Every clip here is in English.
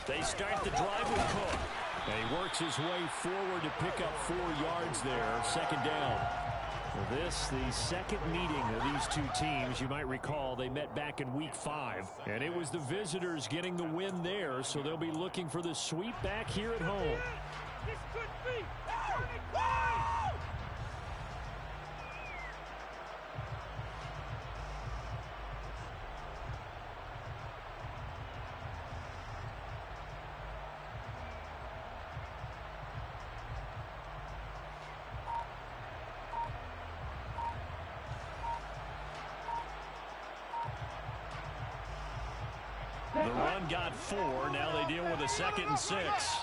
They start the drive with Cook. And he works his way forward to pick up 4 yards there, second down. For this, the second meeting of these two teams. You might recall they met back in Week 5. And it was the visitors getting the win there, so they'll be looking for the sweep back here at home. This could be. The run got 4. Now they deal with a 2nd and 6.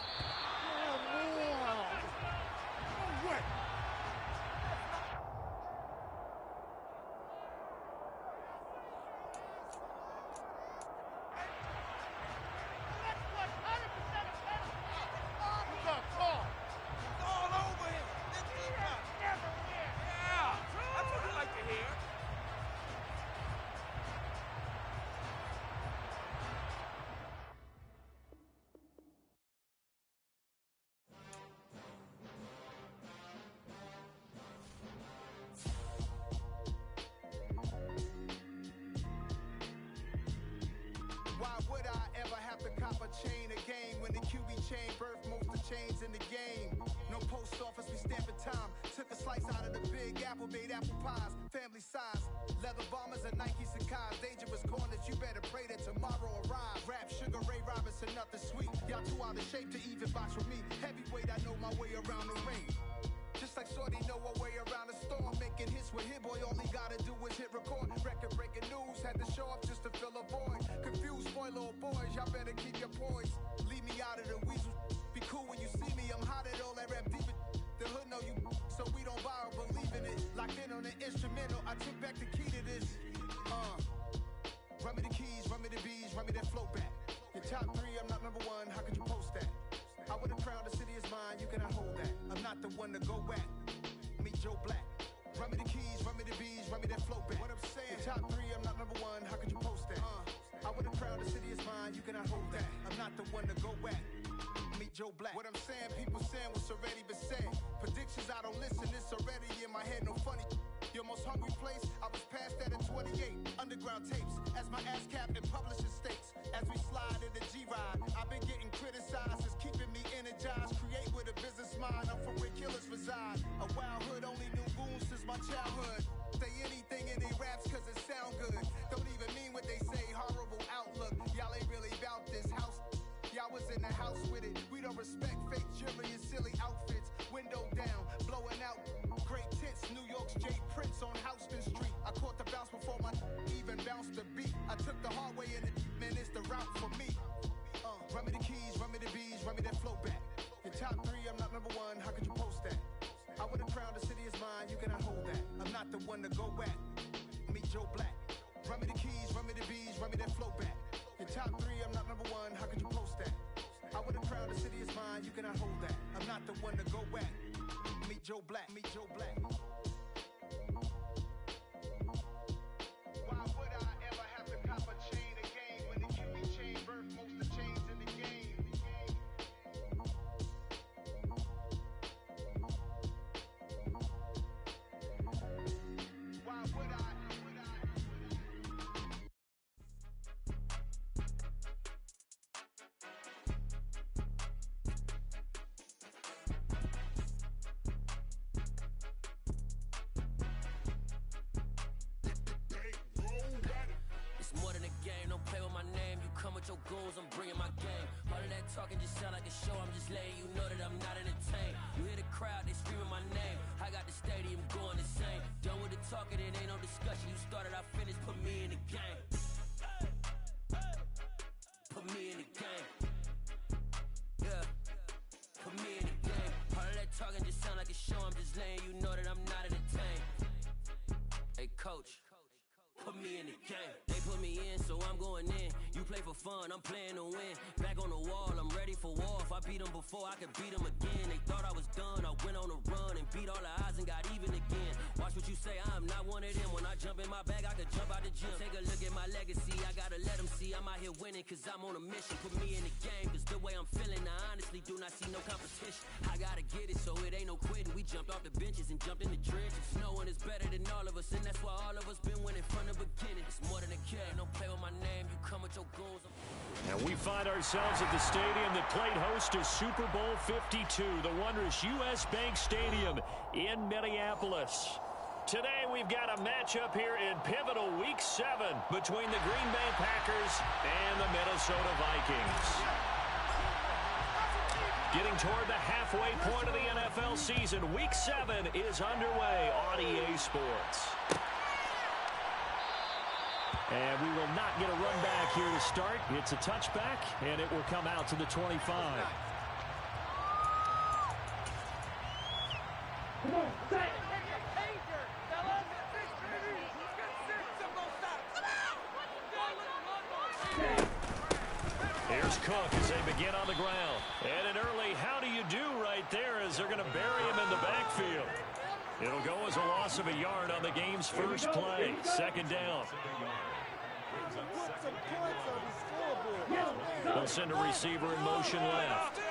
Why would I ever have to cop a chain again when the QB chain birthed most of the chains in the game? No post office, we stamping time. Took a slice out of the big apple, made apple pies, family size. Leather bombers and Nike Sacai's. Dangerous corners, you better pray that tomorrow arrives. Rap, Sugar Ray Robinson, nothing sweet. Y'all too out of shape to even box with me. Heavyweight, I know my way around the ring. Just like Shorty know her way around the storm. Making hits with Hit Boy, all he gotta do is hit record. Record breaking news, had to show up just to fill a void. Confused, spoiled little boys, y'all better keep your poise. Leave me out of the weasel. Be cool when you see me, I'm hot at all that rap deep. The hood know you, so we don't borrow, believe in it. Locked in on the instrumental, I took back the key to this. Run me the keys, run me the bees, run me that flow back. Your top 3, I'm not number 1, how could you post that? I would've crowned the city is mine, you cannot hold that. I'm not the one to go at. Meet Joe Black. Run me the keys, run me the bees, run me that flow back. What I'm saying, your top 3, I'm not number 1, how could you post that? I would've crowned the city is mine, you cannot hold that. I'm not the one to go at. Meet Joe Black. What I'm saying, people saying what's already been said. Predictions, I don't listen, it's already in my head, no funny. Your most hungry place, I was past that at 28. Underground tapes, as my ass cap in publishing stakes. As we slide in the G-Ride, I've been getting criticized, it's keeping me energized. Create with a business mind, I'm from where killers reside. A wild hood, only knew goons since my childhood. Say anything in they raps cause it sound good. Don't even mean what they say, horrible outlook. Y'all ain't really about this house. Y'all was in the house with it. We don't respect fake jewelry and silly outfits. Window down, blowing out great tits. New York's J. Prince on Houston Street. I caught the bounce before my even bounced the beat. I took the hard way in it, man, it's the route for me. Run me the keys, run me the bees, run me that flow back. Your top 3, I'm not number 1, how could you post that? I would've crowned the city is mine, you cannot hold that. I'm not the one to go at. Meet Joe Black. Run me the keys, run me the bees, run me that flow back. Your top 3, I'm not number 1, how could you post that? I would've crowned the city is mine, you cannot hold that. I'm not the one to go at. Meet Joe Black, meet Joe Black. Why would I ever have to cop a chain again when the QB chain birthed most of the chains in the game? Why would I? Your goals, I'm bringing my game. All of that talking just sound like a show. I'm just letting you know that I'm not entertained. You hear the crowd, they screaming my name. I got the stadium going insane. Done with the talking, it ain't no discussion. You started, I finished, put me in the game. Put me in the game. Yeah, put me in the game. All of that talking just sound like a show. I'm just letting you know that I'm not entertained. Hey, coach. Put me in the game. They put me in, so I'm going in. You play for fun, I'm playing to win. Back on the wall, I'm ready for war. If I beat them before, I could beat them again. They thought I was done, I went on a run and beat all the odds and got even again. Watch Watch what you say, I'm not one of them. When I jump in my bag, I could jump out the gym. Take a look at my legacy, I gotta let them see I'm out here winning, cause I'm on a mission. Put me in the game, cause the way I'm feeling, I honestly do not see no competition. I gotta get it, so it ain't no quitting. We jumped off the benches and jumped in the trenches. No one is better than all of us, and that's why all of us been winning from the beginning. It's more than a game, don't play with my name, you come with your goons. And we find ourselves at the stadium that played host to Super Bowl 52, the wondrous U.S. Bank Stadium in Minneapolis. Today we've got a matchup here in pivotal Week 7 between the Green Bay Packers and the Minnesota Vikings. Getting toward the halfway point of the NFL season, Week 7 is underway on EA Sports. And we will not get a run back here to start. It's a touchback, and it will come out to the 25. Come on, set. Here's Cook as they begin on the ground. And an early how do you do right there as they're going to bury him in the backfield. It'll go as a loss of a yard on the game's first play. Second down. They'll send a receiver in motion left.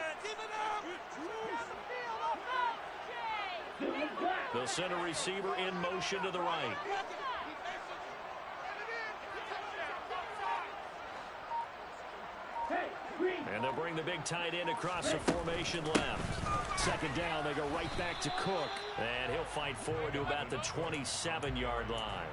They'll send a receiver in motion to the right. And they'll bring the big tight end across the formation left. Second down, they go right back to Cook. And he'll fight forward to about the 27-yard line.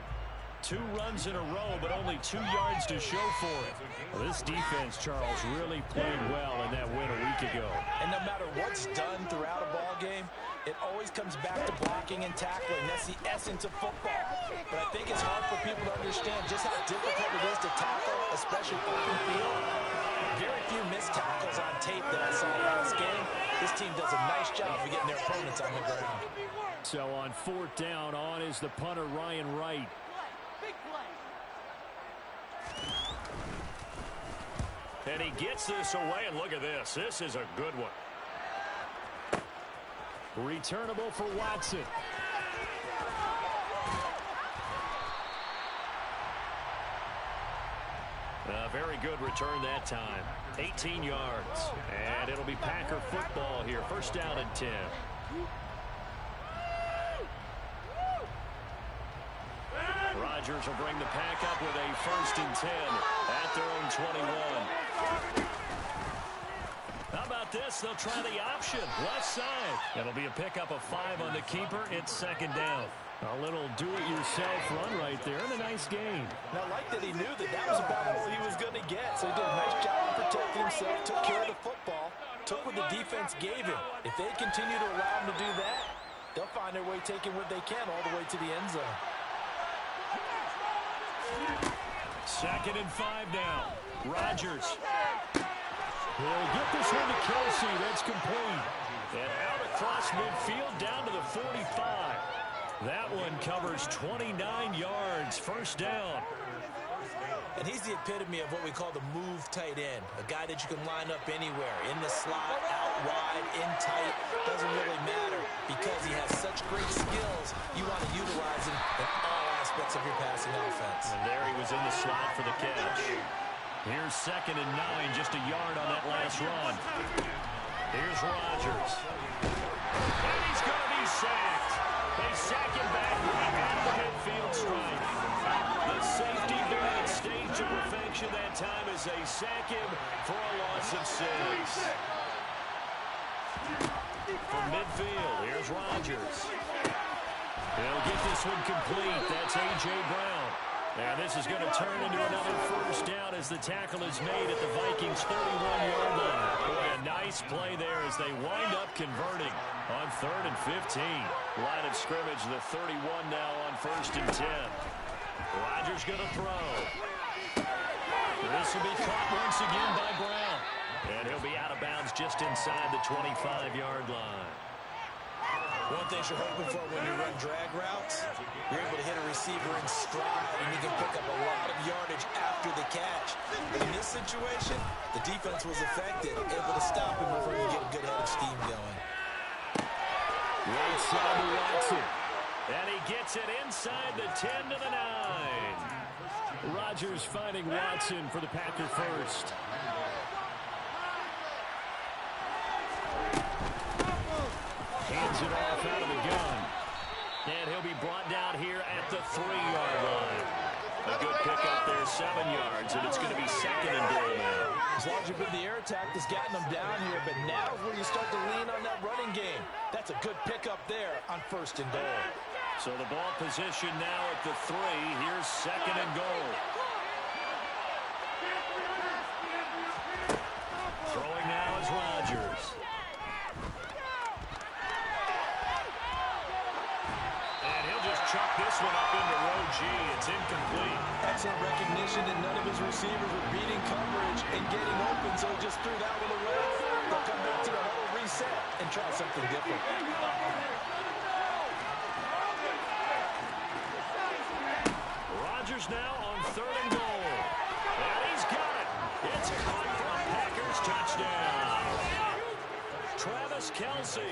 2 runs in a row, but only 2 yards to show for it. Well, this defense, Charles, really played well in that win a week ago. And no matter what's done throughout a ball game, it always comes back to blocking and tackling. That's the essence of football. But I think it's hard for people to understand just how difficult it is to tackle, especially open field. Very few missed tackles on tape that I saw last game. This team does a nice job of getting their opponents on the ground. So on 4th down, on is the punter, Ryan Wright. And he gets this away, and look at this. This is a good one. Returnable for Watson. A very good return that time. 18 yards. And it'll be Packer football here. First down and 10. Rodgers will bring the pack up with a 1st and 10 at their own 21. How about this? They'll try the option. Left side. It'll be a pickup of 5 on the keeper. It's 2nd down. A little do-it-yourself run right there and a nice game. And I like that he knew that that was about all he was going to get. So he did a nice job of protecting himself, took care of the football, took what the defense gave him. If they continue to allow him to do that, they'll find their way taking what they can all the way to the end zone. 2nd and 5 now. Rodgers. He'll get this one to Kelsey. That's complete. And out across midfield down to the 45. That one covers 29 yards. First down. And he's the epitome of what we call the move tight end. A guy that you can line up anywhere. In the slot, out wide, in tight. Doesn't really matter because he has such great skills. You want to utilize him in all aspects of your passing offense. And there he was in the slot for the catch. Here's 2nd and 9, just a yard on that last run. Here's Rodgers. And he's going to be sacked. They sack him back right at the midfield stripe. The safety doing it staged to perfection that time as they sack him for a loss of 6. From midfield, here's Rodgers. He'll get this one complete. That's A.J. Brown. And this is going to turn into another first down as the tackle is made at the Vikings' 31-yard line. Boy, a nice play there as they wind up converting on 3rd and 15. Line of scrimmage, the 31 now on 1st and 10. Rodgers going to throw. This will be caught once again by Brown. And he'll be out of bounds just inside the 25-yard line. One thing you're hoping for when you run drag routes, you're able to hit a receiver in stride, and you can pick up a lot of yardage after the catch. But in this situation, the defense was affected, able to stop him before you get a good head of steam going. Right side to Watson. And he gets it inside the 10 to the 9. Rodgers finding Watson for the Packer first. Hands it off out of the gun. And he'll be brought down here at the 3-yard line. A good pickup there, 7 yards, and it's going to be second and goal now. As long as you've been the air attack that's gotten them down here, but now is where you start to lean on that running game. That's a good pickup there on first and goal. So the ball position now at the 3. Here's second and goal. Throwing now is Rodgers. And he'll just chuck this one up into row G. It's incomplete. Excellent recognition that none of his receivers were beating coverage and getting open, so he just threw that one away. They'll come back to the huddle, reset, and try something different. Rodgers now on third and goal. And he's got it. It's caught for a Packers touchdown. Travis Kelce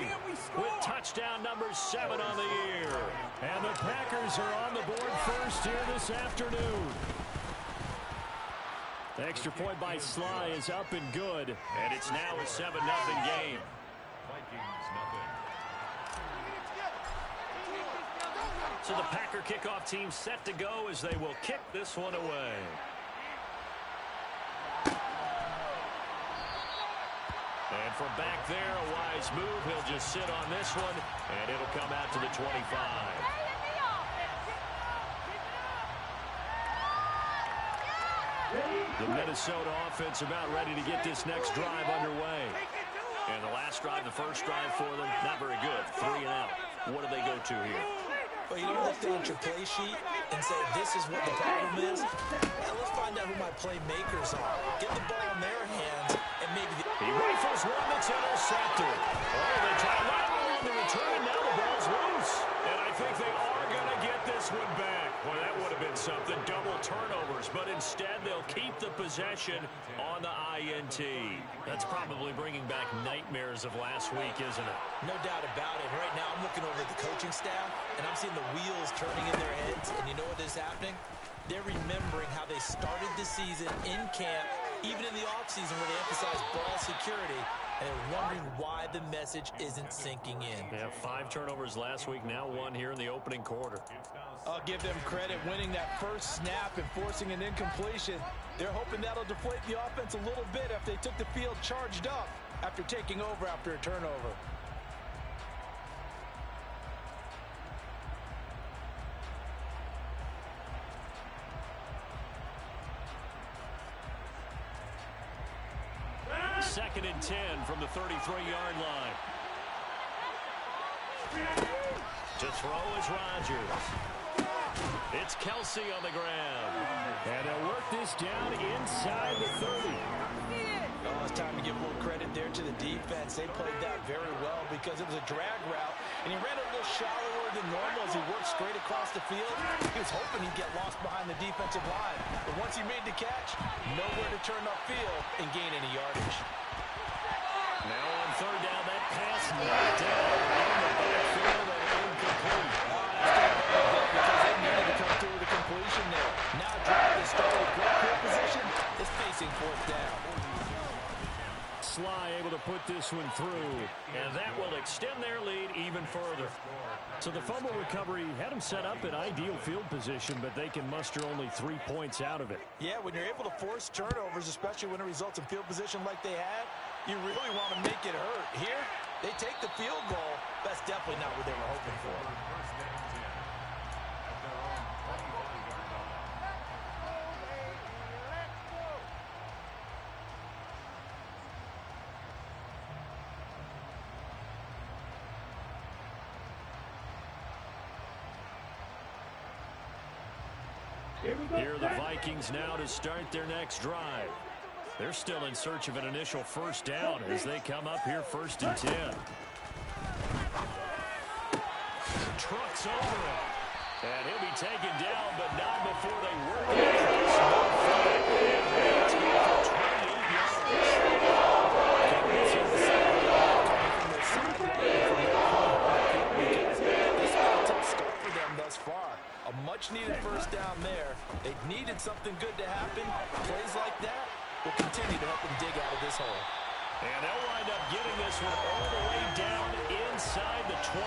with touchdown number 7 on the year. And the Packers are on the board first here this afternoon. The extra point by Sly is up and good. And it's now a 7-0 game. Vikings nothing. So the Packer kickoff team set to go as they will kick this one away. And from back there, a wise move. He'll just sit on this one, and it'll come out to the 25. The Minnesota offense about ready to get this next drive underway. And the last drive, the first drive for them, not very good. 3 and out. What do they go to here? Well, you don't look down at your play sheet and say, this is what the problem is. Now let's find out who my playmakers are. Get the ball in their hands, and maybe He rifles one that's intercepted. Oh, they try to line on the return. Now the ball's loose. And I think they are going to get this one back. Well, that would have been something. Double turnovers. But instead, they'll keep the possession on the INT. That's probably bringing back nightmares of last week, isn't it? no doubt about it. Right now, I'm looking over at the coaching staff, and I'm seeing the wheels turning in their heads. And you know what is happening? They're remembering how they started the season in camp, even in the offseason where they emphasized ball security, and they're wondering why the message isn't sinking in. They have 5 turnovers last week, now 1 here in the opening quarter. I'll give them credit winning that first snap and forcing an incompletion. They're hoping that'll deflate the offense a little bit after they took the field charged up after taking over after a turnover. Second and 10 from the 33-yard line. To throw is Rodgers. It's Kelce on the ground. And they'll work this down inside the 30. Oh, it's time to give a little credit there to the defense. They played that very well because it was a drag route, and he ran a little shallower than normal as he worked straight across the field. He was hoping he'd get lost behind the defensive line. But once he made the catch, nowhere to turn upfield and gain any yardage. Now on third down, that pass knocked down in the backfield and incomplete. Because they needed to come through with a completion there. Now drive to start with great field position is facing fourth down. Sly able to put this one through, and that will extend their lead even further. So the fumble recovery had them set up in ideal field position, but they can muster only 3 points out of it. Yeah, when you're able to force turnovers, especially when it results in field position like they had, you really want to make it hurt. Here, they take the field goal. That's definitely not what they were hoping for. Here are the Vikings now to start their next drive. They're still in search of an initial first down as they come up here first and 10. Trucks over him. And he'll be taken down, but not before they work it. Let's go for 28 yards. much-needed first down there. They needed something good to happen. Plays like that will continue to help them dig out of this hole. And they'll wind up getting this one all the way down inside the 20.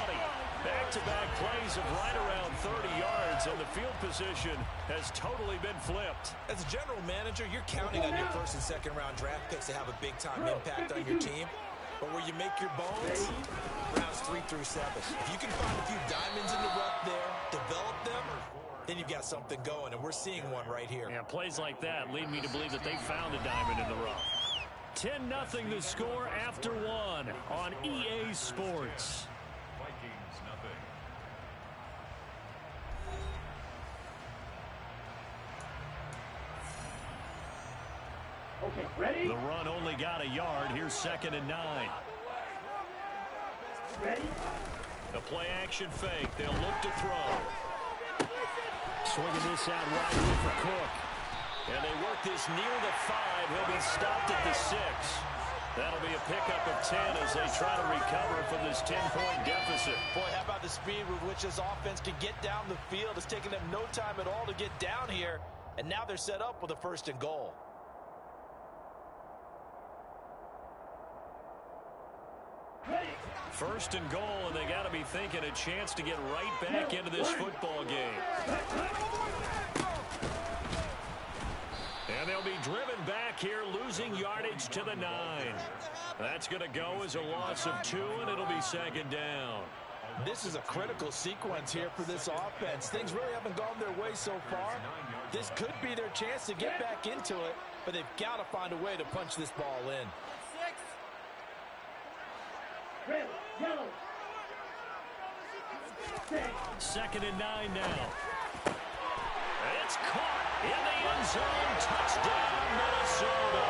Back-to-back plays of right around 30 yards, and the field position has totally been flipped. As a general manager, you're counting on your first and second round draft picks to have a big-time impact on your team. But where you make your bones, rounds 3 through 7. If you can find a few diamonds in the rough there, develop them, then you've got something going, and we're seeing one right here. Yeah, plays like that lead me to believe that they found a diamond in the rough. 10-0 the score after one on EA Sports. Vikings nothing. Okay, ready? The run only got a yard. Here's 2nd and 9. Ready? The play action fake. They'll look to throw. Swinging this out wide here for Cook. And they work this near the 5. He'll be stopped at the 6. That'll be a pickup of 10 as they try to recover from this 10-point deficit. Boy, how about the speed with which this offense can get down the field? It's taken them no time at all to get down here, and now they're set up with a 1st and goal. First and goal, and they got to be thinking a chance to get right back into this football game. And they'll be driven back here, losing yardage to the 9. That's going to go as a loss of 2, and it'll be 2nd down. This is a critical sequence here for this offense. Things really haven't gone their way so far. This could be their chance to get back into it, but they've got to find a way to punch this ball in. Red, yellow. 2nd and 9 now. It's caught in the end zone. Touchdown, Minnesota.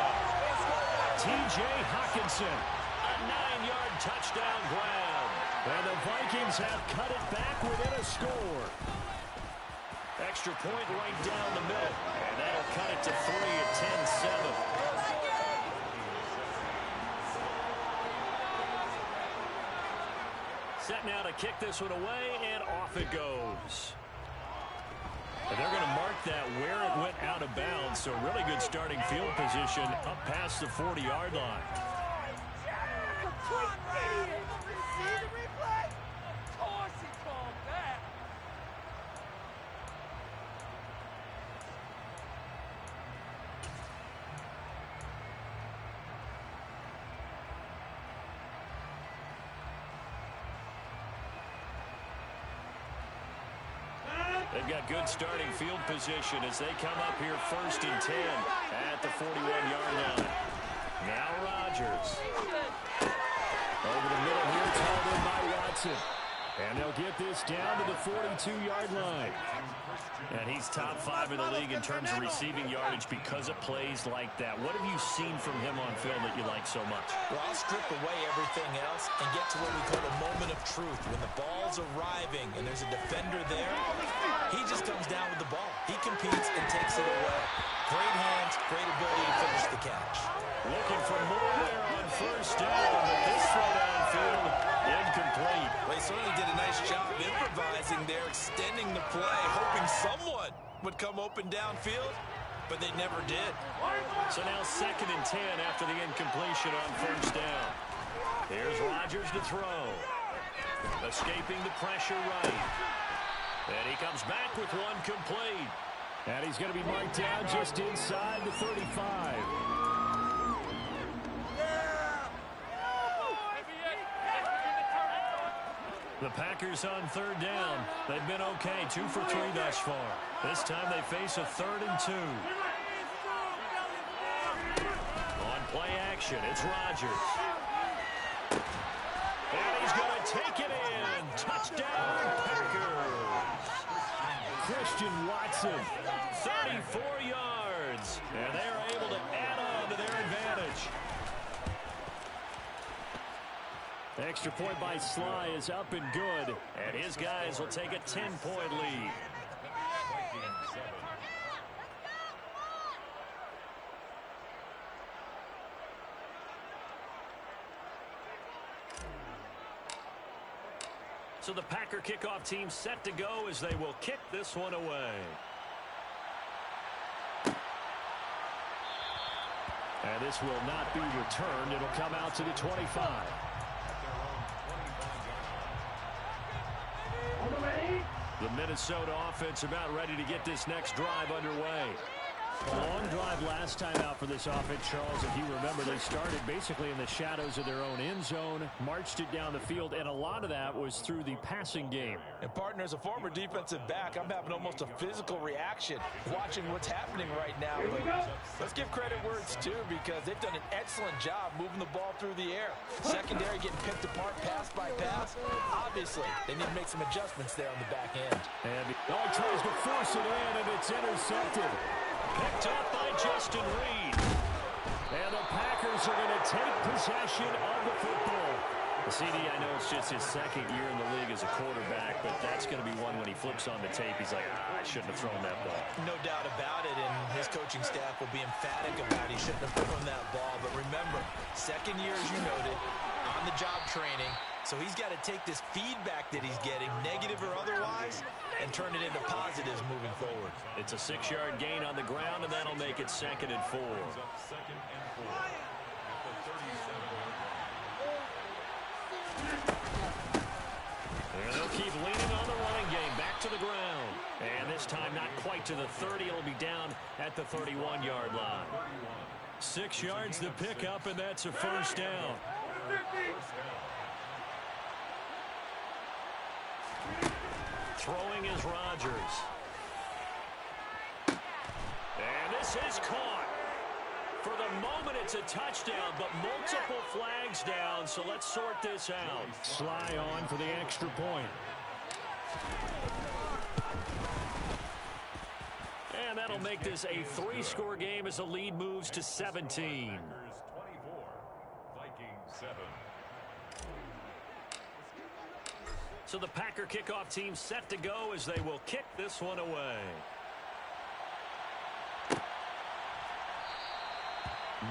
T.J. Hockenson, a 9-yard touchdown grab. And the Vikings have cut it back within a score. Extra point right down the middle. And that'll cut it to 3 at 10-7. Set now to kick this one away, and off it goes. And they're going to mark that where it went out of bounds, so really good starting field position up past the 40-yard line. They've got good starting field position as they come up here 1st and 10 at the 41-yard line. Now Rodgers. Over the middle here, it's hauled in by Watson. And they'll get this down to the 42-yard line. And he's top 5 in the league in terms of receiving yardage because of plays like that. What have you seen from him on film that you like so much? Well, I'll strip away everything else and get to what we call a moment of truth. When the ball's arriving and there's a defender there, he just comes down with the ball. He competes and takes it away. Great hands, great ability to finish the catch. Looking for more there on 1st down, but this throw downfield incomplete. Well, he certainly did a nice job improvising there, extending the play, hoping someone would come open downfield, but they never did. So now 2nd and 10 after the incompletion on 1st down. Here's Rodgers to throw. Escaping the pressure right. And he comes back with one complete. And he's going to be marked down just inside the 35. The Packers on 3rd down. They've been okay, 2 for 3 thus far. This time they face a 3rd and 2. On play action, it's Rodgers. And he's going to take it in. Touchdown, Packers. Christian Watson, 34 yards. And they're able to add on to their advantage. Extra point by Sly is up and good, and his guys will take a 10-point lead. So the Packer kickoff team set to go as they will kick this one away. And this will not be returned. It'll come out to the 25. The Minnesota offense about ready to get this next drive underway. A long drive last time out for this offense, Charles. If you remember, they started basically in the shadows of their own end zone, marched it down the field, and a lot of that was through the passing game. And, partner, as a former defensive back, I'm having almost a physical reaction watching what's happening right now. But let's give credit where it's due, because they've done an excellent job moving the ball through the air. Secondary getting picked apart pass by pass. Obviously, they need to make some adjustments there on the back end. And he tries to force it in, and it's intercepted. Picked up by Justin Reed. And the Packers are going to take possession of the football. CD, I know it's just his second year in the league as a quarterback, but that's going to be one when he flips on the tape. He's like, I shouldn't have thrown that ball. No doubt about it, and his coaching staff will be emphatic about he shouldn't have thrown that ball. But remember, second year, as you noted, on-the-job training. So he's got to take this feedback that he's getting, negative or otherwise, and turn it into positives moving forward. It's a 6-yard gain on the ground, and that'll make it 2nd and 4. And they'll keep leaning on the running game, back to the ground. And this time not quite to the 30. It'll be down at the 31-yard line. 6 yards the pickup, and that's a first down. Throwing is Rodgers. And this is caught. For the moment, it's a touchdown, but multiple flags down, so let's sort this out. Sly on for the extra point. And that'll make this a 3-score game as the lead moves to 17. Packers 24, Vikings 7. So the Packer kickoff team set to go as they will kick this one away.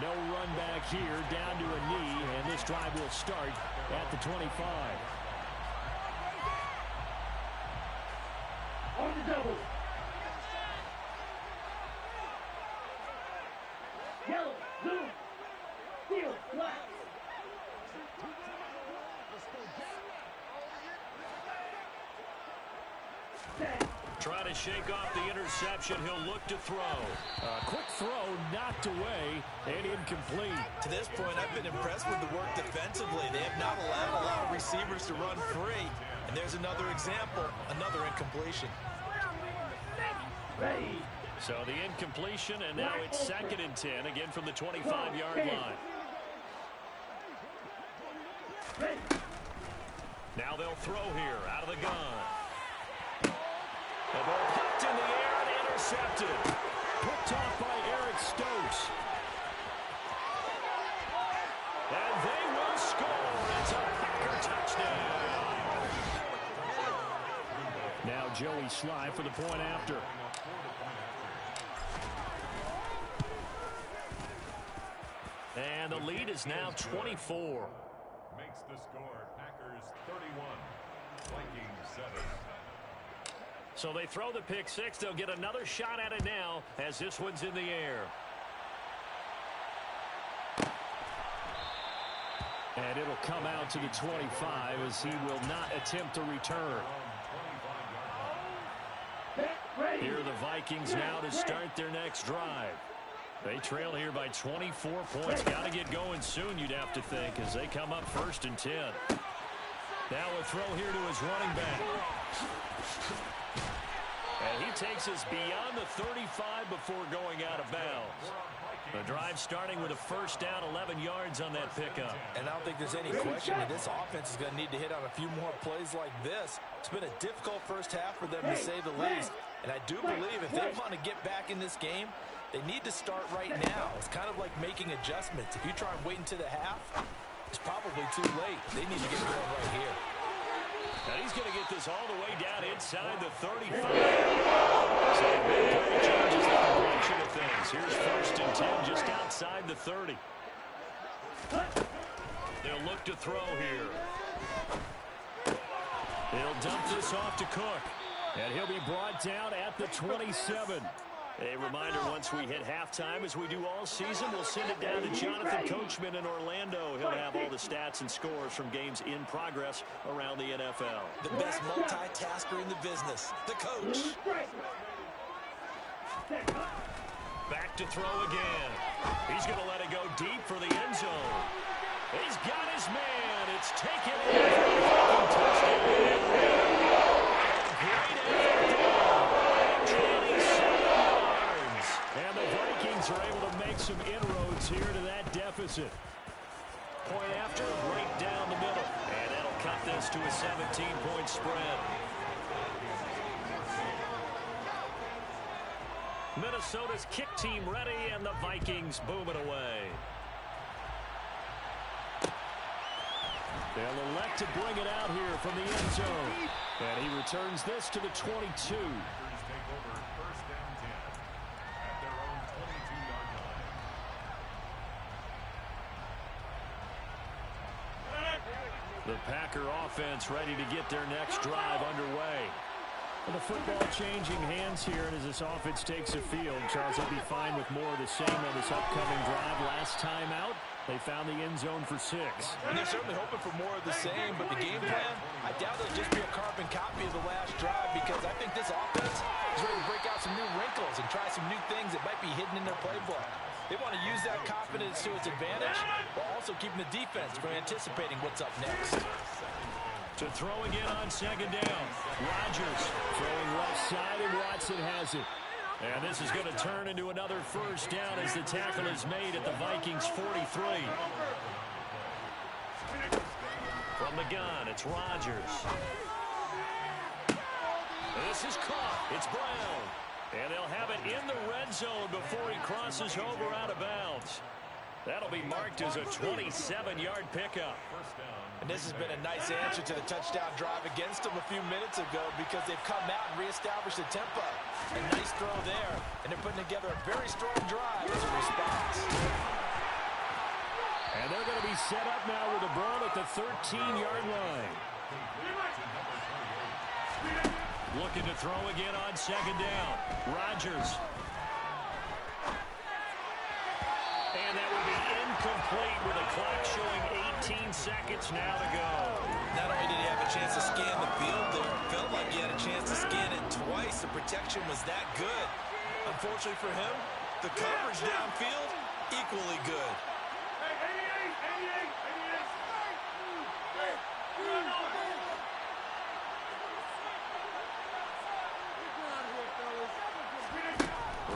No run back here, down to a knee, and this drive will start at the 25. On the double. Yellow, blue, steel, black. Try to shake off the interception. He'll look to throw. Quick throw, knocked away, and incomplete. To this point, I've been impressed with the work defensively. They have not allowed a lot of receivers to run free. And there's another example, another incompletion. Ready. So the incompletion, and now it's 2nd and 10, again from the 25-yard line. Ready. Now they'll throw here, out of the gun. The ball popped in the air and intercepted. Picked off by Eric Stokes. And they will score. It's a Packer touchdown. Now Joey Sly for the point after. And the lead is now 24. Makes the score Packers 31, Vikings 7. So they throw the pick six. They'll get another shot at it now as this one's in the air. And it'll come out to the 25 as he will not attempt to return. Here are the Vikings now to start their next drive. They trail here by 24 points. Got to get going soon, you'd have to think, as they come up 1st and 10. Now a throw here to his running back. And he takes us beyond the 35 before going out of bounds. The drive starting with a first down, 11 yards on that pickup. And I don't think there's any question that this offense is going to need to hit on a few more plays like this. It's been a difficult first half for them, to say the least. And I do believe if they want to get back in this game, they need to start right now. It's kind of like making adjustments. If you try and wait until the half, it's probably too late. They need to get going right here. And he's going to get this all the way down inside the 35. So a big play changes the complexion of things. Here's 1st and 10 just outside the 30. They'll look to throw here. He'll dump this off to Cook. And he'll be brought down at the 27. A reminder, once we hit halftime, as we do all season, we'll send it down to Jonathan Coachman in Orlando. He'll have all the stats and scores from games in progress around the NFL. The best multitasker in the business, the coach. Back to throw again. He's going to let it go deep for the end zone. He's got his man. It's taken in for the Viking touchdown. Great effort there. 27 yards. And the Vikings are able to make some inroads here to that deficit. Point after, right down the middle. And that'll cut this to a 17-point spread. Minnesota's kick team ready, and the Vikings boom it away. They'll elect to bring it out here from the end zone. And he returns this to the 22. Take over first down 10 at their own 22-yard line. The Packer offense ready to get their next drive underway. And the football changing hands here, and as this offense takes the field, Charles, they'll be fine with more of the same on this upcoming drive. Last time out, they found the end zone for 6. And they're certainly hoping for more of the same, but the game plan, I doubt it'll just be a carbon copy of the last drive, because I think this offense is ready to break out some new wrinkles and try some new things that might be hidden in their playbook. They want to use that confidence to its advantage, while also keeping the defense from anticipating what's up next. To throw again on second down. Rodgers throwing left side, and Watson has it. And this is going to turn into another first down as the tackle is made at the Vikings 43. From the gun, it's Rodgers. This is caught. It's Brown. And they'll have it in the red zone before he crosses over out of bounds. That'll be marked as a 27-yard pickup. And this has been a nice answer to the touchdown drive against them a few minutes ago, because they've come out and reestablished the tempo. A nice throw there, and they're putting together a very strong drive as a response. And they're going to be set up now with the ball at the 13-yard line. Looking to throw again on second down. Rodgers. And that will be incomplete with a clock showing 18 seconds now to go. Not only did he have a chance to scan the field there, felt like he had a chance to scan it twice. The protection was that good. Unfortunately for him, the coverage downfield, equally good.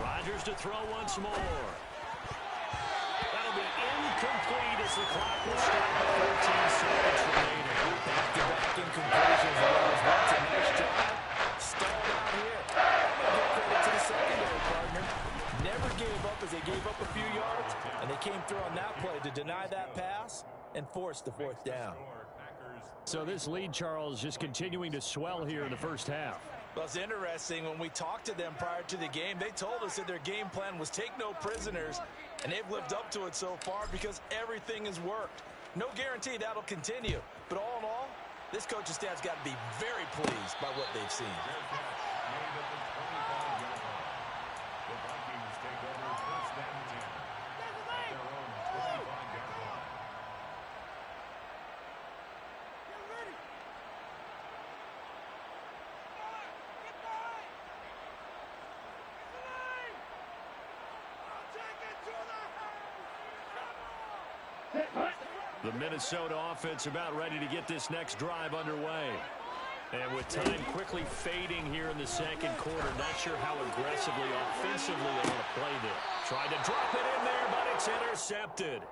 Rodgers to throw once more. That'll be incomplete as the clock will stop at 14 seconds remaining. Back-to-back incompletions. That's a nice job. Stalled out here. I'm going to give credit to the secondary partner. Never gave up as they gave up a few yards, and they came through on that play to deny that pass and force the fourth down. So this lead, Charles, just continuing to swell here in the first half. Well, it's interesting. When we talked to them prior to the game, they told us that their game plan was take no prisoners, and they've lived up to it so far because everything has worked. No guarantee that'll continue, but all in all, this coaching staff's got to be very pleased by what they've seen. The Vikings take over first down 10 at their own 25-yard line. The Minnesota offense about ready to get this next drive underway. And with time quickly fading here in the second quarter, not sure how aggressively, offensively they want to play this. Tried to drop it in there, but it's intercepted.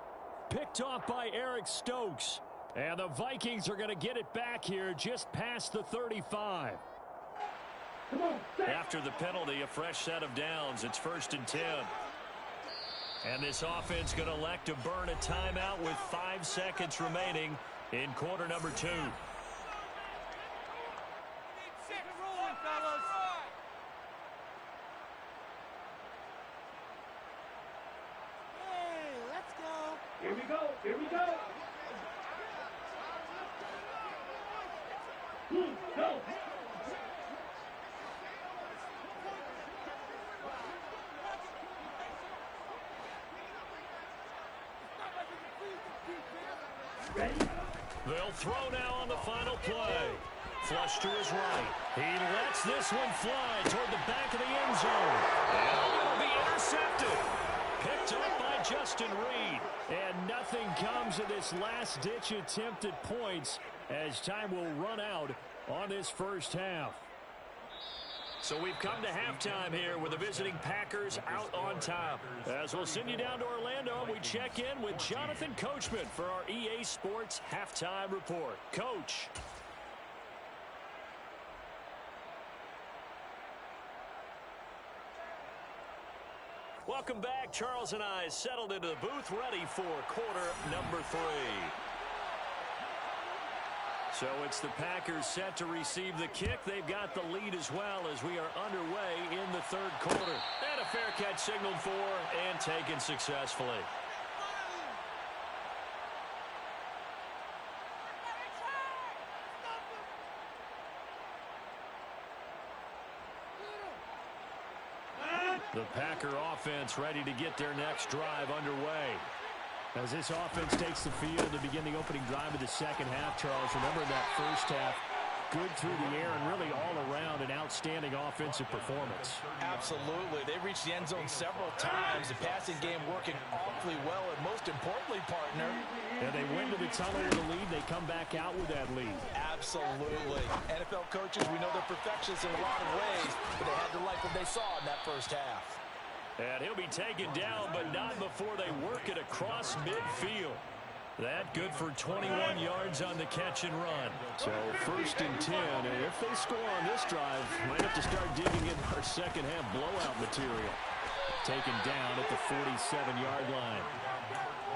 Picked off by Eric Stokes. And the Vikings are going to get it back here just past the 35. After the penalty, a fresh set of downs. It's 1st and 10. And this offense going to elect to burn a timeout with 5 seconds remaining in quarter number 2. Here we go. Here we go. Blue, go. Ready? They'll throw now on the final play. Flush to his right. He lets this one fly toward the back of the end zone. And it'll be intercepted. Picked up by Justin Reed. And nothing comes of this last-ditch attempt at points as time will run out on this first half. So we've come to halftime here with the visiting Packers out on top. As we'll send you down to Orlando, we check in with Jonathan Coachman for our EA Sports Halftime Report. Coach. Welcome back. Charles and I settled into the booth ready for quarter number 3. So it's the Packers set to receive the kick. They've got the lead as well as we are underway in the third quarter. And a fair catch signaled for and taken successfully. The Packer offense ready to get their next drive underway. As this offense takes the field to begin the opening drive of the second half, Charles, remember that first half, good through the air and really all around an outstanding offensive performance. Absolutely. They reached the end zone several times. The passing game working awfully well, and most importantly, partner. And they went to the tunnel with a lead. They come back out with that lead. Absolutely. NFL coaches, we know they're perfectionists in a lot of ways, but they had to like what they saw in that first half. And he'll be taken down, but not before they work it across midfield. That good for 21 yards on the catch and run. So first and 10, and if they score on this drive, might have to start digging into our second half blowout material. Taken down at the 47-yard line.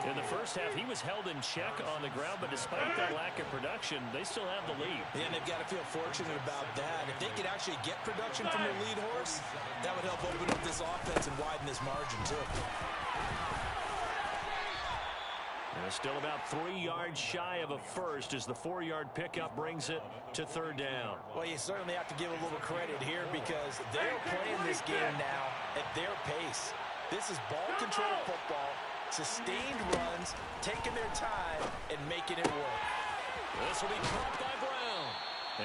In the first half, he was held in check on the ground, but despite that lack of production, they still have the lead. Yeah, and they've got to feel fortunate about that. If they could actually get production from their lead horse, that would help open up this offense and widen this margin, too. And still about 3 yards shy of a first as the 4-yard pickup brings it to third down. Well, you certainly have to give a little credit here because they're playing this game now at their pace. This is ball control football, sustained runs, taking their time, and making it work. This will be caught by Brown.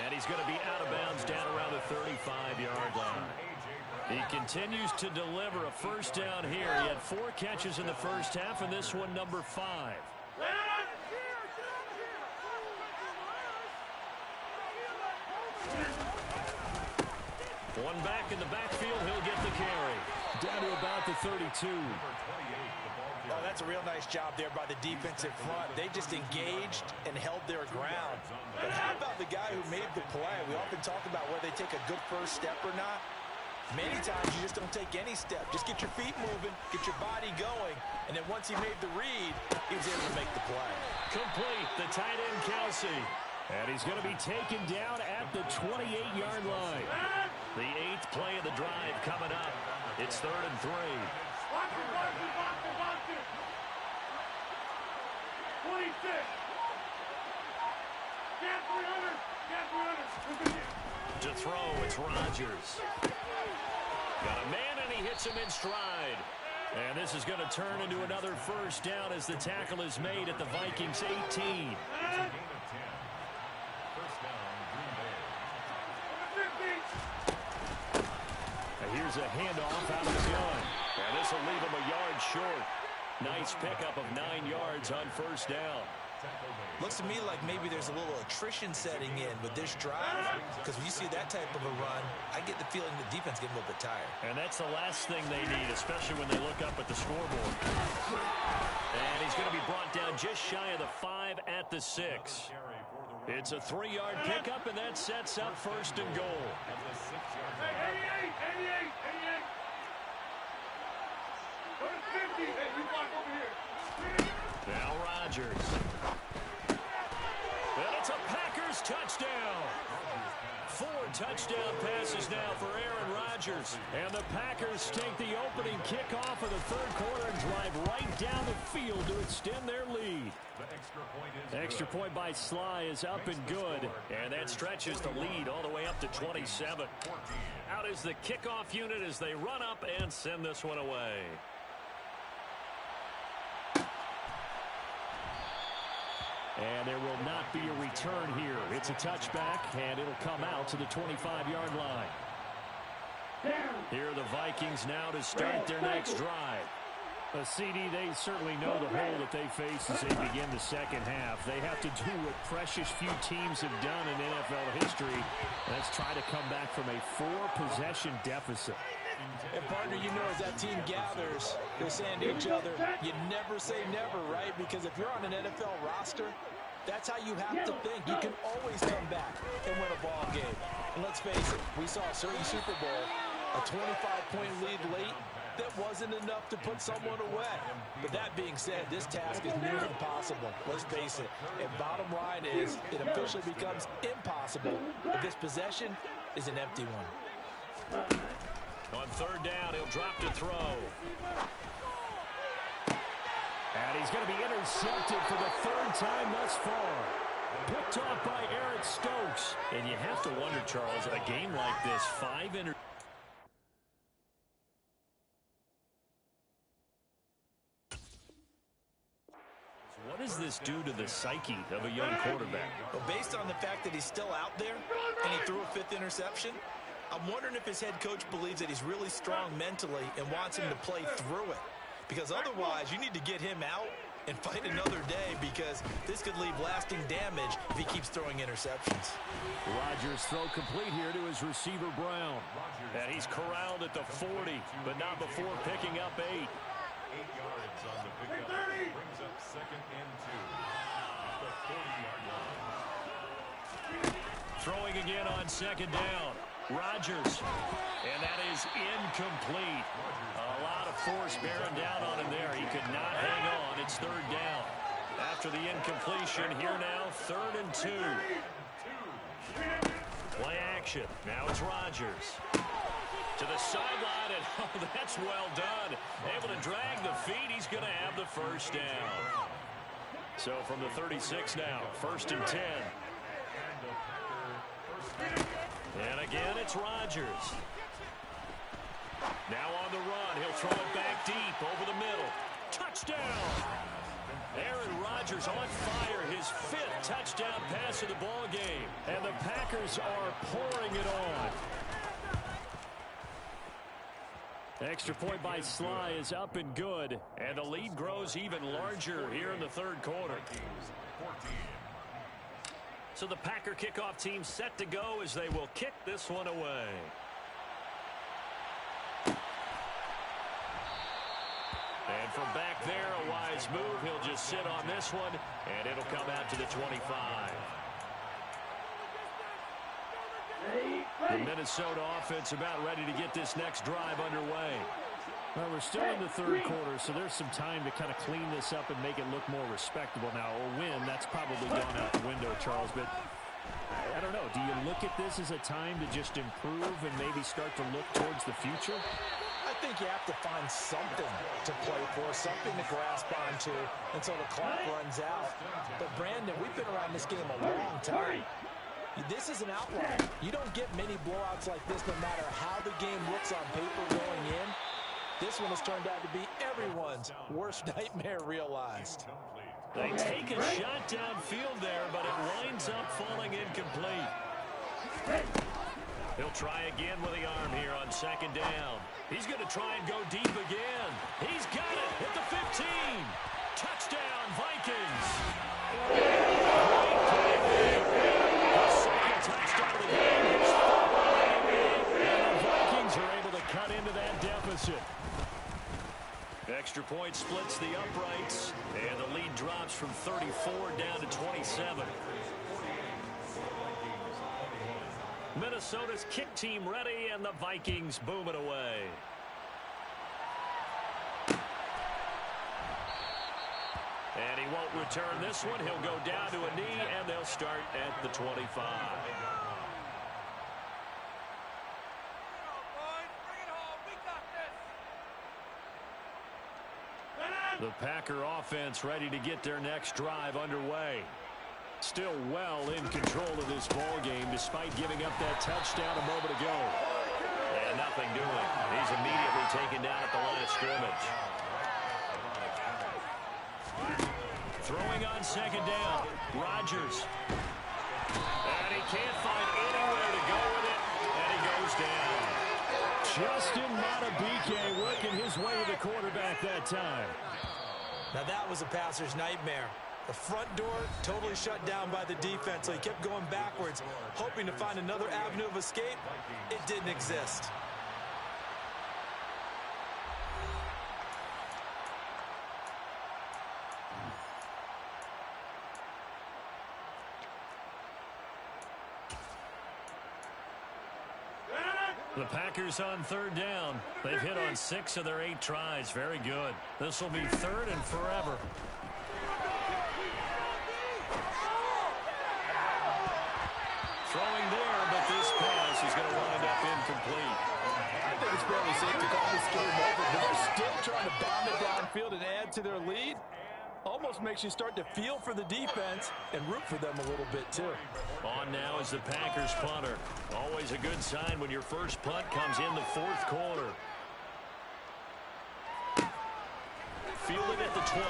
And he's going to be out of bounds down around the 35-yard line. He continues to deliver a first down here. He had 4 catches in the first half, and this one number 5. One back in the backfield, he'll get the carry. Down to about the 32. Oh, that's a real nice job there by the defensive front. They just engaged and held their ground. But how about the guy who made the play? We often talk about whether they take a good first step or not. Many times you just don't take any step. Just get your feet moving, get your body going, and then once he made the read, he was able to make the play. Complete, the tight end Kelsey. And he's going to be taken down at the 28-yard line. The 8th play of the drive coming up. It's 3rd and 3. Watch it, watch it, watch it, watch it. 26. Get 300. Get 300. To throw, it's Rodgers. Got a man, and he hits him in stride. And this is going to turn into another first down as the tackle is made at the Vikings 18. And here's a handoff out of the gun. And this will leave him a yard short. Nice pickup of 9 yards on first down. Looks to me like maybe there's a little attrition setting in with this drive, because when you see that type of a run, I get the feeling the defense getting a little bit tired. And that's the last thing they need, especially when they look up at the scoreboard. And he's going to be brought down just shy of the 5 at the 6. It's a 3-yard pickup, and that sets up first and goal. 88. Go to 50. Hey, you block over here. Now Rodgers. And it's a Packers touchdown. 4 touchdowns. touchdown passes now for Aaron Rodgers. And the Packers take the opening kickoff of the third quarter and drive right down the field to extend their lead. The extra point By Sly is up and good. And that stretches the lead all the way up to 27. Out is the kickoff unit as they run up and send this one away. And there will not be a return here. It's a touchback, and it'll come out to the 25-yard line. Here are the Vikings now to start their next drive. CD, they certainly know the hole that they face as they begin the second half. They have to do what precious few teams have done in NFL history. Let's try to come back from a 4-possession deficit. And partner, you know, as that team gathers, they're saying to each other, you never say never, right? Because if you're on an NFL roster, that's how you have to think. You can always come back and win a ball game. And let's face it, we saw a certain Super Bowl, a 25-point lead late, that wasn't enough to put someone away. But that being said, this task is near impossible. Let's face it. And bottom line is, it officially becomes impossible if this possession is an empty one. On third down, he'll drop to throw. And he's going to be intercepted for the third time thus far. Picked off by Eric Stokes. And you have to wonder, Charles, a game like this, 5 interceptions. What does this do to the psyche of a young quarterback? Well, based on the fact that he's still out there and he threw a 5th interception, I'm wondering if his head coach believes that he's really strong mentally and wants him to play through it. Because otherwise, you need to get him out and fight another day, because this could leave lasting damage if he keeps throwing interceptions. Rodgers throw complete here to his receiver, Brown. And he's corralled at the 40, but not before picking up 8. 8 yards on the pickup. Brings up 2nd and 2. The 40-yard line. Throwing again on 2nd down. Rodgers. And that is incomplete. A lot of force bearing down on him there. He could not hang on. It's 3rd down. After the incompletion, here now, 3rd and 2. Play action. Now it's Rodgers. To the sideline, and oh, that's well done. Able to drag the feet. He's going to have the first down. So from the 36 now, 1st and 10. And again, it's Rodgers. Now on the run. He'll throw it back deep over the middle. Touchdown! Aaron Rodgers on fire. His 5th touchdown pass of the ball game. And the Packers are pouring it on. Extra point by Sly is up and good. And the lead grows even larger here in the 3rd quarter. So the Packer kickoff team set to go as they will kick this one away. And from back there, a wise move. He'll just sit on this one, and it'll come out to the 25. The Minnesota offense about ready to get this next drive underway. Well, we're still in the 3rd quarter, so there's some time to kind of clean this up and make it look more respectable. Now, a win, that's probably gone out the window, Charles, but I don't know. Do you look at this as a time to just improve and maybe start to look towards the future? I think you have to find something to play for, something to grasp onto until the clock runs out. But, Brandon, we've been around this game a long time. This is an outlier. You don't get many blowouts like this no matter how the game looks on paper going in. This one has turned out to be everyone's worst nightmare realized. They take a shot downfield there, but it winds up falling incomplete. He'll try again with the arm here on 2nd down. He's going to try and go deep again. He's got it at the 15. Touchdown, Vikings. The 2nd touchdown of the game. And the Vikings are able to cut into that deficit. Extra point splits the uprights, and the lead drops from 34 down to 27. Minnesota's kick team ready, and the Vikings boom it away. And he won't return this one. He'll go down to a knee, and they'll start at the 25. The Packer offense ready to get their next drive underway. Still well in control of this ball game despite giving up that touchdown a moment ago. And nothing doing. He's immediately taken down at the line of scrimmage. Throwing on second down. Rodgers. And he can't find anywhere to go with it. And he goes down. Justin Madubuike working his way to the quarterback that time. Now that was a passer's nightmare. The front door totally shut down by the defense, so he kept going backwards, hoping to find another avenue of escape. It didn't exist. The Packers on third down. They've hit on 6 of their 8 tries. Very good. This will be third and forever. Throwing there, but this pass is going to wind up incomplete. I think it's fairly safe to call this game over, but they're still trying to bomb it downfield and add to their lead. Almost makes you start to feel for the defense and root for them a little bit, too. On now is the Packers punter. Always a good sign when your first punt comes in the fourth quarter. Fielded at the 20.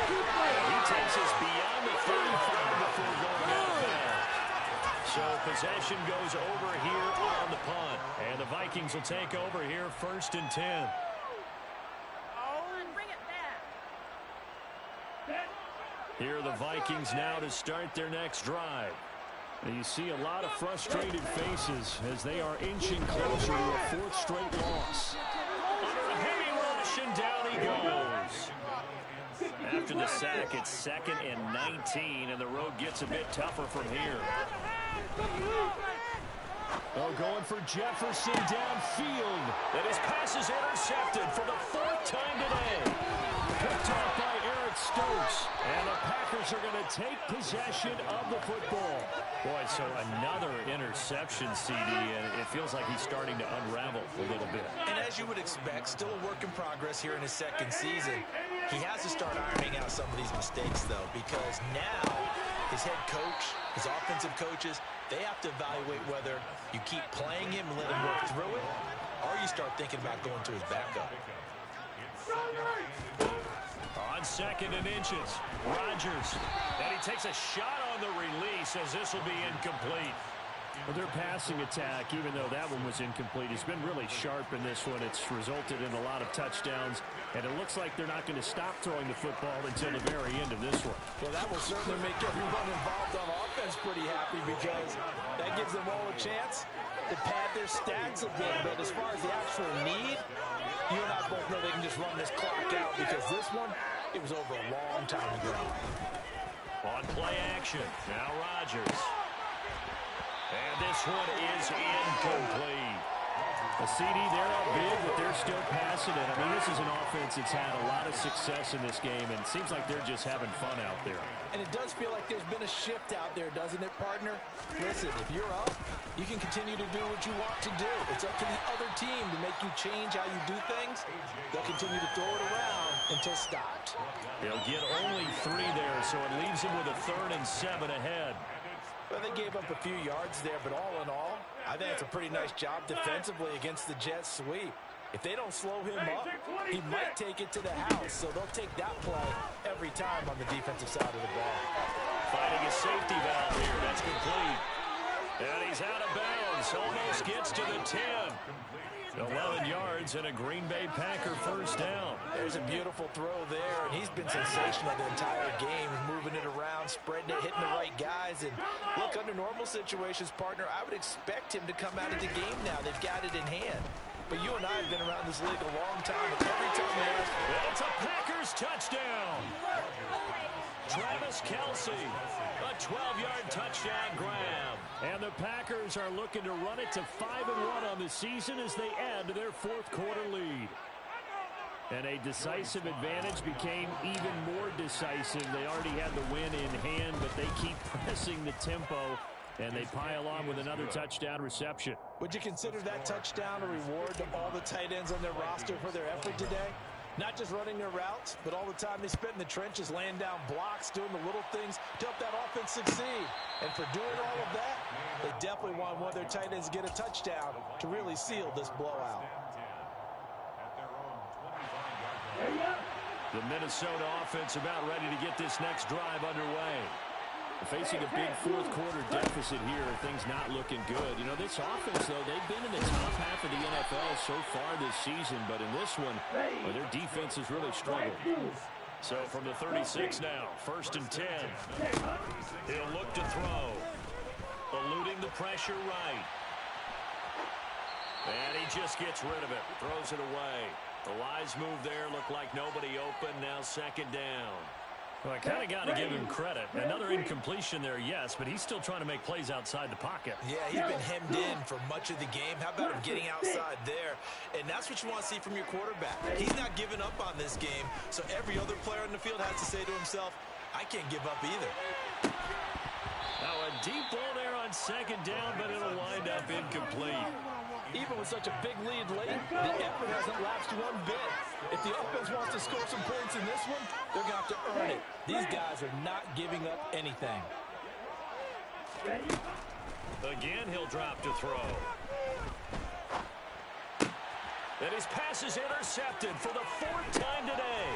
He takes us beyond the 35 before going out of bounds. So possession goes over here on the punt. And the Vikings will take over here first and 10. Here are the Vikings now to start their next drive. And you see a lot of frustrated faces as they are inching closer to a 4th straight loss. Under a heavy rush, and down he goes. After the sack, it's 2nd and 19, and the road gets a bit tougher from here. Oh, going for Jefferson downfield. And his pass is intercepted for the 4th time today. Picked off by Eric Stokes. And the Packers are going to take possession of the football. Boy, so another interception, CD, and it feels like he's starting to unravel a little bit. And as you would expect, still a work in progress here in his 2nd season. He has to start ironing out some of these mistakes, though, because now his head coach, his offensive coaches, they have to evaluate whether you keep playing him and let him work through it, or you start thinking about going to his backup. On 2nd and inches, Rodgers. And he takes a shot on the release as this will be incomplete. Well, their passing attack, even though that one was incomplete, has been really sharp in this one. It's resulted in a lot of touchdowns, and it looks like they're not going to stop throwing the football until the very end of this one. Well, that will certainly make everyone involved on offense pretty happy because that gives them all a chance to pad their stats a bit. But as far as the actual need, you and I both know they can just run this clock out because this one, it was over a long time ago. On play action, now Rodgers. And this one is incomplete. A CD, they're up big, but they're still passing it. I mean, this is an offense that's had a lot of success in this game, and it seems like they're just having fun out there. And it does feel like there's been a shift out there, doesn't it, partner? Listen, if you're up, you can continue to do what you want to do. It's up to the other team to make you change how you do things. They'll continue to throw it around until stopped. They'll get only 3 there, so it leaves them with a 3rd and 7 ahead. Well, they gave up a few yards there, but all in all, I think it's a pretty nice job defensively against the Jets sweep. If they don't slow him up, he might take it to the house, so they'll take that play every time on the defensive side of the ball. Finding a safety valve here. That's complete. And he's out of bounds. Almost gets to the 10. 11 yards and a Green Bay Packer first down. There's a beautiful throw there, and he's been sensational the entire game, moving it around, spreading it, hitting the right guys. And look, under normal situations, partner, I would expect him to come out of the game now. They've got it in hand. But you and I have been around this league a long time, and every time they ask, it's a Packers touchdown. Travis Kelce, a 12-yard touchdown grab. And the Packers are looking to run it to 5-1 on the season as they add to their 4th quarter lead. And a decisive advantage became even more decisive. They already had the win in hand, but they keep pressing the tempo, and they pile on with another touchdown reception. Would you consider that touchdown a reward to all the tight ends on their roster for their effort today? Not just running their routes, but all the time they spent in the trenches, laying down blocks, doing the little things to help that offense succeed. And for doing all of that, they definitely want one of their tight ends to get a touchdown to really seal this blowout. The Minnesota offense about ready to get this next drive underway. Facing a big fourth-quarter deficit here, things not looking good. You know, this offense, though, they've been in the top half of the NFL so far this season, but in this one, their defense has really struggled. So from the 36 now, 1st and 10. He'll look to throw. Eluding the pressure right. And he just gets rid of it, throws it away. The wise move there, looked like nobody open, now 2nd down. Well, I kind of got to give him credit. Another incompletion there, yes, but he's still trying to make plays outside the pocket. Yeah, he's been hemmed in for much of the game. How about him getting outside there? And that's what you want to see from your quarterback. He's not giving up on this game, so every other player in the field has to say to himself, I can't give up either. Now a deep ball there on 2nd down, but it'll wind up incomplete. Even with such a big lead late, the effort hasn't lapsed one bit. If the offense wants to score some points in this one, they're going to have to earn it. These guys are not giving up anything. Again, he'll drop to throw. And his pass is intercepted for the 4th time today.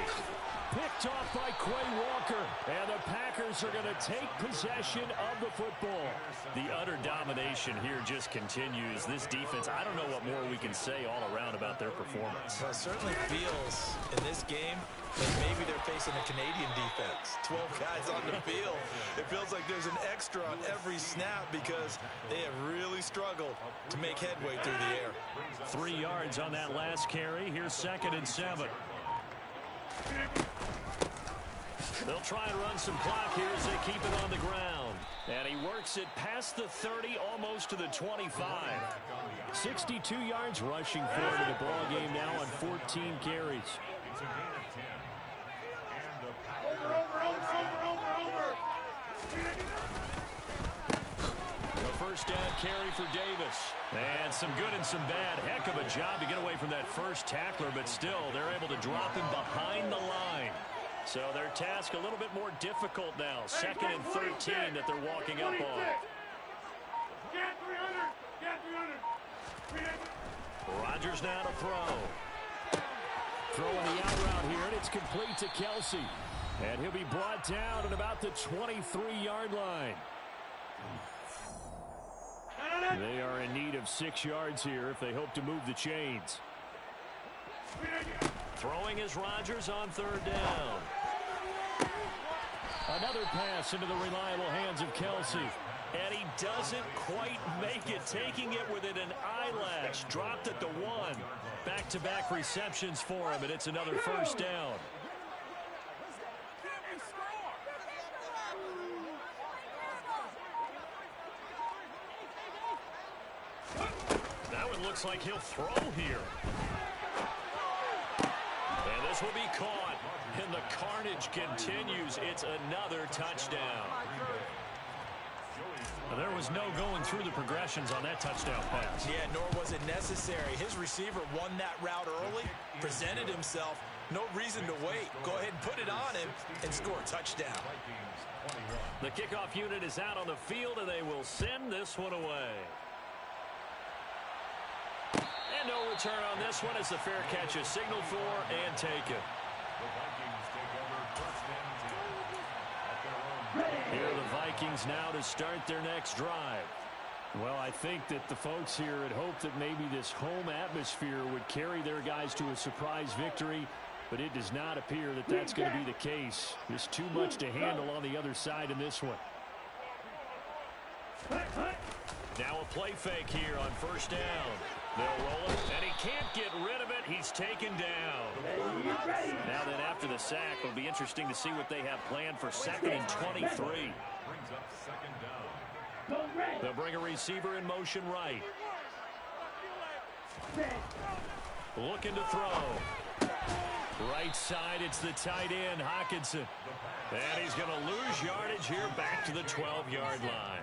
Picked off by Quay Walker. And the Packers are going to take possession of the football. The utter domination here just continues. This defense, I don't know what more we can say all around about their performance. Well, it certainly feels in this game that maybe they're facing a Canadian defense. 12 guys on the field. It feels like there's an extra on every snap because they have really struggled to make headway through the air. 3 yards on that last carry. Here's 2nd and 7. They'll try and run some clock here as they keep it on the ground. And he works it past the 30, almost to the 25. 62 yards rushing forward in the ball game now on 14 carries. The 1st down carry for Davis. And some good and some bad. Heck of a job to get away from that first tackler, but still, they're able to drop him behind the line. So their task a little bit more difficult now. 2nd and 13 that they're walking up on. Rodgers now to throw. Throwing the out route here, and it's complete to Kelsey. And he'll be brought down at about the 23-yard line. They are in need of 6 yards here if they hope to move the chains. Throwing is Rodgers on 3rd down. Another pass into the reliable hands of Kelsey. And he doesn't quite make it, taking it within an eyelash. Dropped at the 1. Back-to-back receptions for him, and it's another 1st down. That one looks like he'll throw here. And this will be caught. And the carnage continues. It's another touchdown. There was no going through the progressions on that touchdown pass. Yeah, nor was it necessary. His receiver won that route early, presented himself. No reason to wait. Go ahead and put it on him and score a touchdown. The kickoff unit is out on the field, and they will send this one away. And no return on this one as the fair catch is signaled for and taken. Here are the Vikings now to start their next drive. Well, I think that the folks here had hoped that maybe this home atmosphere would carry their guys to a surprise victory, but it does not appear that that's going to be the case. There's too much to handle on the other side in this one. Now a play fake here on 1st down. They'll roll it, and he can't get rid of it. He's taken down. Now then, after the sack, it'll be interesting to see what they have planned for 2nd and 23. They'll bring a receiver in motion right. Looking to throw. Right side, it's the tight end, Hockenson. And he's going to lose yardage here back to the 12-yard line.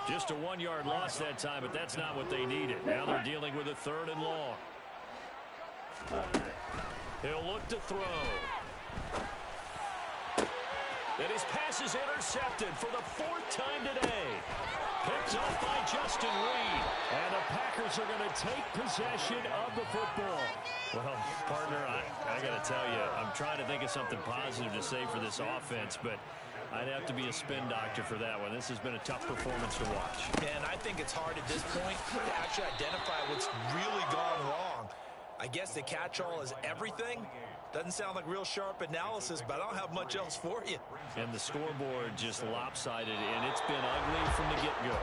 Just a 1-yard loss that time, but that's not what they needed. Now they're dealing with a 3rd and long. He'll look to throw. And his pass is intercepted for the 4th time today. Picked off by Justin Reed. And the Packers are going to take possession of the football. Well, partner, I got to tell you, I'm trying to think of something positive to say for this offense, but I'd have to be a spin doctor for that one. This has been a tough performance to watch. And I think it's hard at this point to actually identify what's really gone wrong. I guess the catch-all is everything. Doesn't sound like real sharp analysis, but I don't have much else for you. And the scoreboard just lopsided, and it's been ugly from the get-go.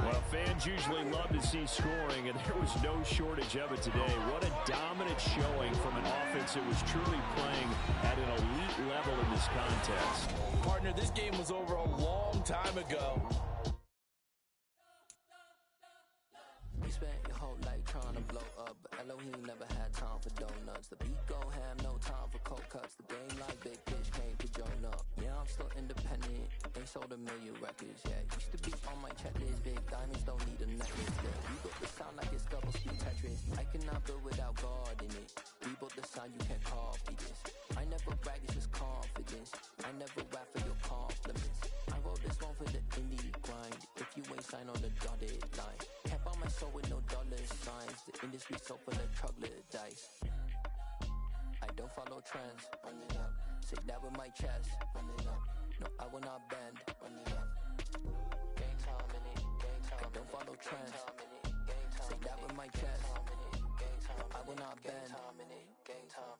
Well, fans usually love to see scoring, and there was no shortage of it today. What a dominant showing from an offense that was truly playing at an elite level in this contest. Partner, this game was over a long time ago. You spent your whole life trying to blow up, but Elohim never had time for donuts. The beat go ham, no time for cold cuts. The game like big fish came to join up. Yeah, I'm still independent. They sold 1 million records. Yeah, used to be on my checklist. Big diamonds don't need a necklace. Yeah, we built the sound like it's double speed Tetris. I cannot build without God in it. We built the sound, you can't copy this. I never brag, it's just confidence. I never rap for your compliments. I wrote this one for the indie grind. If you ain't signed on the dotted line, can't buy my soul with no dollar signs. The industry so full of troglodytes. I don't follow trends. Run it up. Say that with my chest. Run it up. No, I will not bend. Run it up. Gang time in it. Gang time. I don't follow trends. Say that with my chest. No, I will not bend. Gang time.